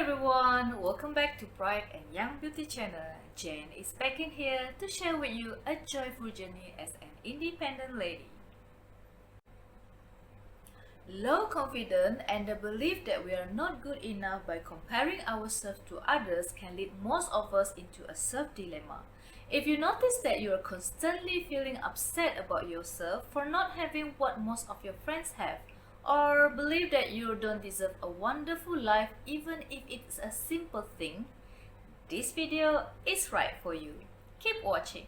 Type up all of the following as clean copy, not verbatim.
everyone, welcome back to Pride and Young Beauty channel. Jane is back in here to share with you a joyful journey as an independent lady. Low confidence and the belief that we are not good enough by comparing ourselves to others can lead most of us into a self-dilemma. If you notice that you are constantly feeling upset about yourself for not having what most of your friends have, or believe that you don't deserve a wonderful life even if it's a simple thing, this video is right for you. Keep watching.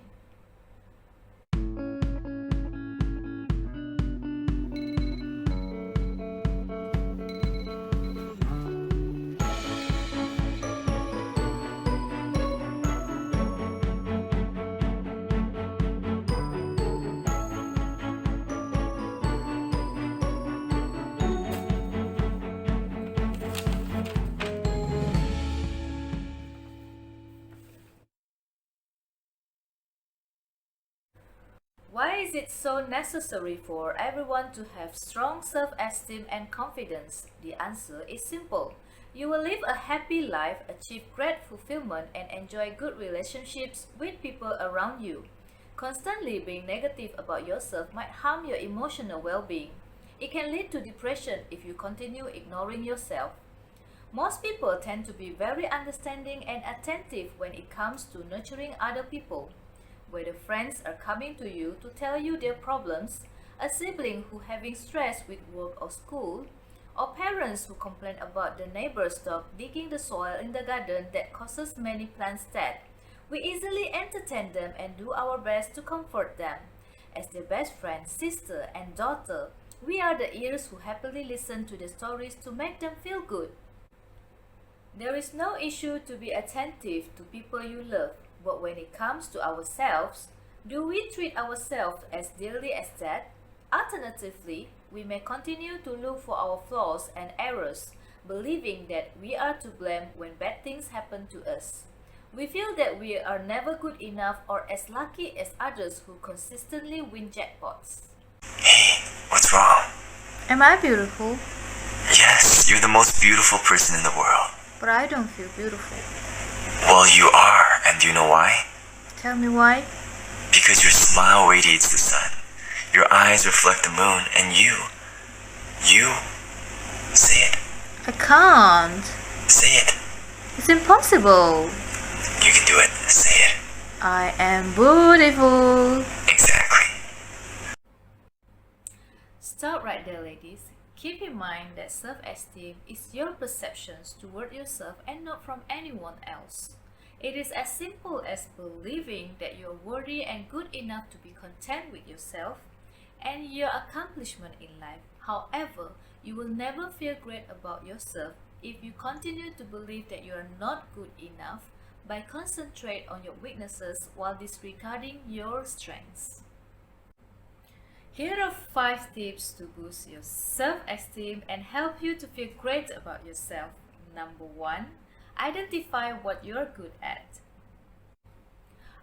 Why is it so necessary for everyone to have strong self-esteem and confidence? The answer is simple. You will live a happy life, achieve great fulfillment, and enjoy good relationships with people around you. Constantly being negative about yourself might harm your emotional well-being. It can lead to depression if you continue ignoring yourself. Most people tend to be very understanding and attentive when it comes to nurturing other people. Whether friends are coming to you to tell you their problems, a sibling who having stress with work or school, or parents who complain about the neighbor's dog digging the soil in the garden that causes many plants dead, we easily entertain them and do our best to comfort them. As their best friend, sister, and daughter, we are the ears who happily listen to the stories to make them feel good. There is no issue to be attentive to people you love. But when it comes to ourselves, do we treat ourselves as dearly as that? Alternatively, we may continue to look for our flaws and errors, believing that we are to blame when bad things happen to us. We feel that we are never good enough or as lucky as others who consistently win jackpots. Hey, what's wrong? Am I beautiful? Yes, you're the most beautiful person in the world. But I don't feel beautiful. Well, you are, and do you know why? Tell me why? Because your smile radiates the sun, your eyes reflect the moon, and you, say it. I can't. Say it. It's impossible. You can do it. Say it. I am beautiful. Exactly. Stop right there, ladies. Keep in mind that self-esteem is your perceptions toward yourself and not from anyone else. It is as simple as believing that you are worthy and good enough to be content with yourself and your accomplishment in life. However, you will never feel great about yourself if you continue to believe that you are not good enough by concentrate on your weaknesses while disregarding your strengths. Here are 5 tips to boost your self-esteem and help you to feel great about yourself. Number 1. Identify what you're good at.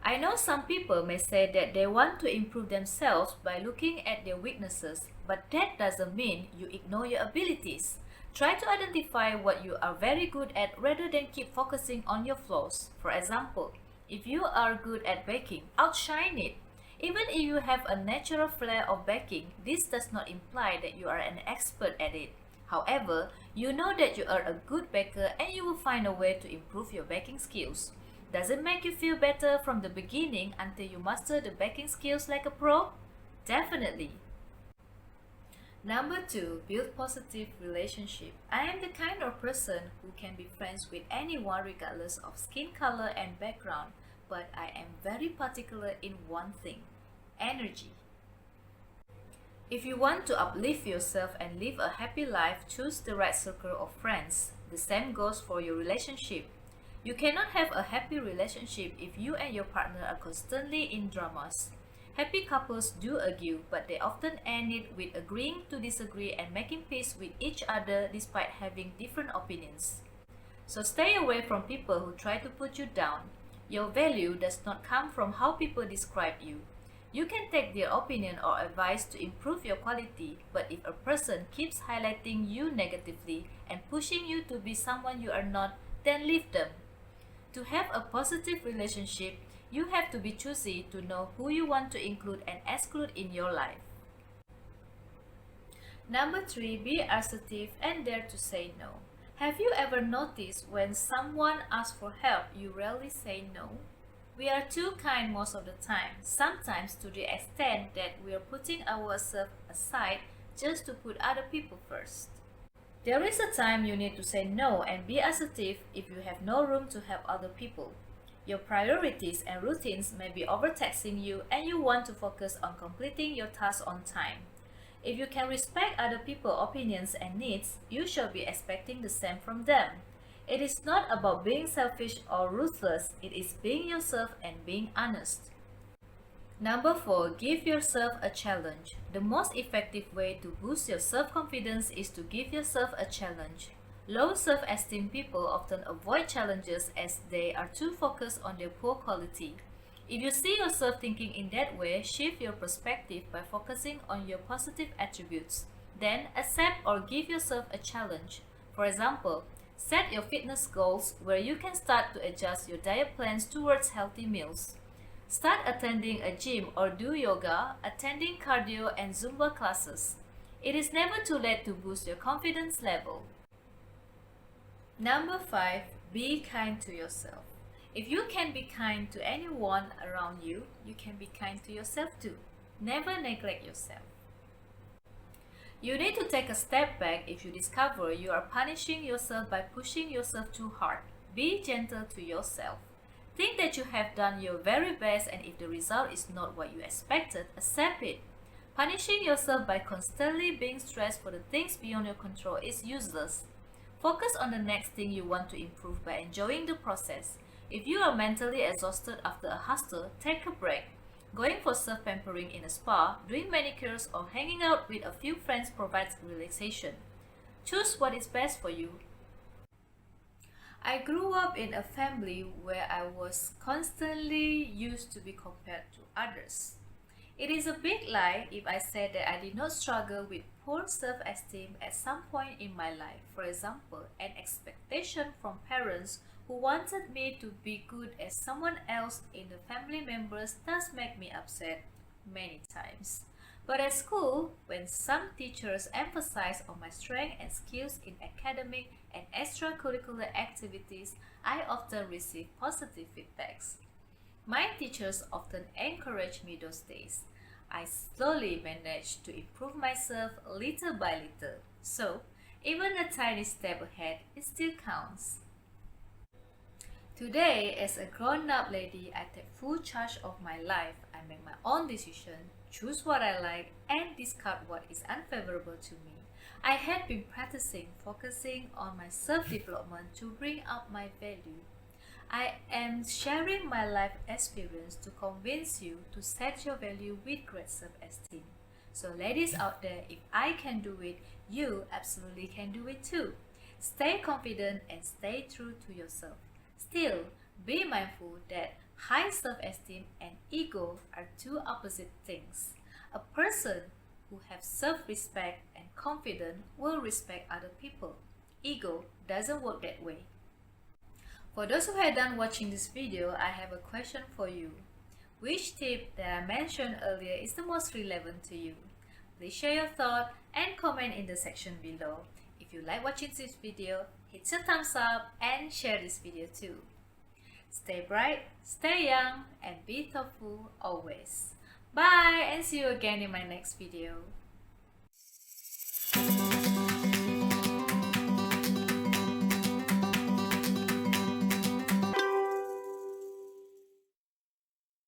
I know some people may say that they want to improve themselves by looking at their weaknesses, but that doesn't mean you ignore your abilities. Try to identify what you are very good at rather than keep focusing on your flaws. For example, if you are good at baking, outshine it. Even if you have a natural flair of baking, this does not imply that you are an expert at it. However, you know that you are a good baker and you will find a way to improve your baking skills. Does it make you feel better from the beginning until you master the baking skills like a pro? Definitely. Number 2, build positive relationship. I am the kind of person who can be friends with anyone regardless of skin color and background, but I am very particular in one thing: energy. If you want to uplift yourself and live a happy life, choose the right circle of friends. The same goes for your relationship. You cannot have a happy relationship if you and your partner are constantly in dramas. Happy couples do argue, but they often end it with agreeing to disagree and making peace with each other despite having different opinions. So stay away from people who try to put you down. Your value does not come from how people describe you. You can take their opinion or advice to improve your quality, but if a person keeps highlighting you negatively and pushing you to be someone you are not, then leave them. To have a positive relationship, you have to be choosy to know who you want to include and exclude in your life. Number 3, be assertive and dare to say no. Have you ever noticed when someone asks for help, you rarely say no? We are too kind most of the time, sometimes to the extent that we are putting ourselves aside just to put other people first. There is a time you need to say no and be assertive if you have no room to help other people. Your priorities and routines may be overtaxing you and you want to focus on completing your tasks on time. If you can respect other people's opinions and needs, you should be expecting the same from them. It is not about being selfish or ruthless, it is being yourself and being honest. Number 4, give yourself a challenge. The most effective way to boost your self-confidence is to give yourself a challenge. Low self-esteem people often avoid challenges as they are too focused on their poor quality. If you see yourself thinking in that way, shift your perspective by focusing on your positive attributes. Then accept or give yourself a challenge. For example, set your fitness goals where you can start to adjust your diet plans towards healthy meals. Start attending a gym or do yoga, attending cardio and Zumba classes. It is never too late to boost your confidence level. Number 5, be kind to yourself. If you can be kind to anyone around you, you can be kind to yourself too. Never neglect yourself. You need to take a step back if you discover you are punishing yourself by pushing yourself too hard. Be gentle to yourself. Think that you have done your very best, and if the result is not what you expected, accept it. Punishing yourself by constantly being stressed for the things beyond your control is useless. Focus on the next thing you want to improve by enjoying the process. If you are mentally exhausted after a hustle, take a break. Going for self-pampering in a spa, doing manicures, or hanging out with a few friends provides relaxation. Choose what is best for you. I grew up in a family where I was constantly used to be compared to others. It is a big lie if I said that I did not struggle with poor self-esteem at some point in my life. For example, an expectation from parents who wanted me to be good as someone else in the family members does make me upset many times. But at school, when some teachers emphasize on my strength and skills in academic and extracurricular activities, I often receive positive feedbacks. My teachers often encourage me those days. I slowly managed to improve myself little by little. So, even a tiny step ahead, it still counts. Today, as a grown-up lady, I take full charge of my life. I make my own decision, choose what I like, and discard what is unfavorable to me. I had been practicing focusing on my self-development to bring up my value. I am sharing my life experience to convince you to set your value with great self-esteem. So ladies out there, if I can do it, you absolutely can do it too. Stay confident and stay true to yourself. Still, be mindful that high self-esteem and ego are two opposite things. A person who has self-respect and confidence will respect other people. Ego doesn't work that way. For those who are done watching this video, I have a question for you. Which tip that I mentioned earlier is the most relevant to you? Please share your thought and comment in the section below. If you like watching this video, hit the thumbs up and share this video too. Stay bright, stay young, and be thoughtful always. Bye and see you again in my next video.